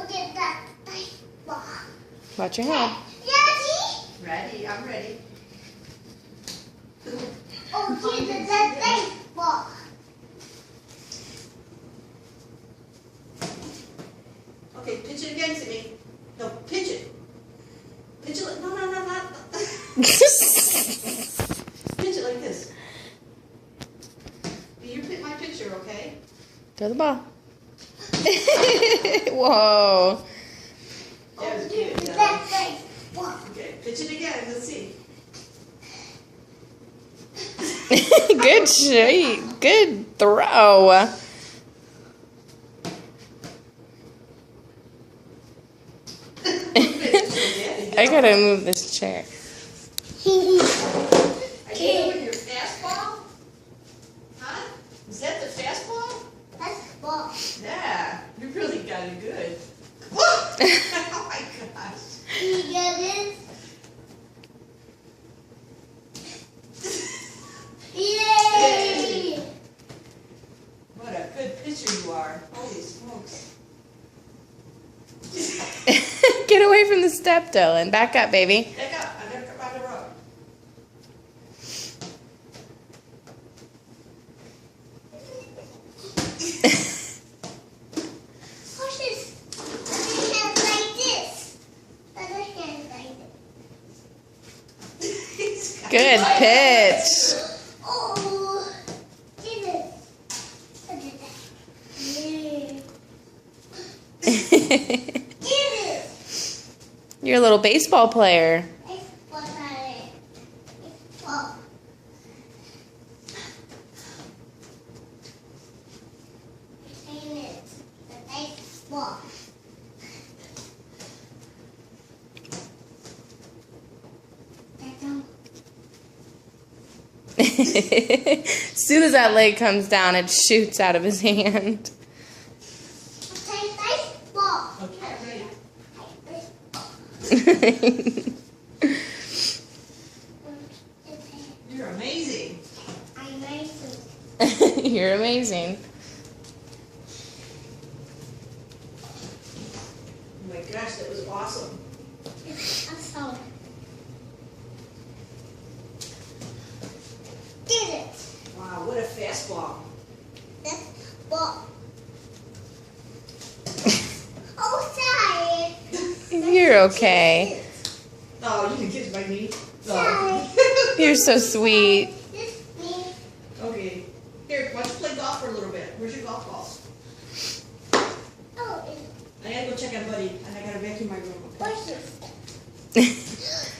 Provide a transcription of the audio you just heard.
get that baseball. Watch your head. Ready? I'm ready. Oh, get that baseball. Okay, pitch it again to me. No, pitch it. Pitch it like, no. Pitch it like this. You pick my picture, okay? Throw the ball. Whoa. That was Get good. that baseball. Okay, pitch it again. Let's see. Good shot. Good throw. I gotta move this chair. I hit it with your fastball? Huh? Is that the fastball? Baseball. Yeah, you really got it good. Oh my gosh. You get it? Yay! What a good pitcher you are. Holy smokes. Get away from the step, Dylan. Back up, baby. Back up. I gotta come by the road. Push this. Other hand like this. Other hand like this. He's got Good it. pitch. Oh, get it. Look at that. Yeah. Get it. You're a little baseball player. Baseball player. Baseball. Saying it. The baseball. As soon as that leg comes down, it shoots out of his hand. Say baseball. Okay, ready? You're amazing. I'm amazing. You're amazing. Oh my gosh, that was awesome. Awesome. Get it. Wow, what a fastball. Baseball. Oh, sorry. You're okay. Oh, you can kiss my knee. Sorry. You're so sweet. This me. Okay. Here, why don't you play golf for a little bit? Where's your golf balls? Oh, I gotta go check on Buddy, and I gotta vacuum my room. Okay? what's this?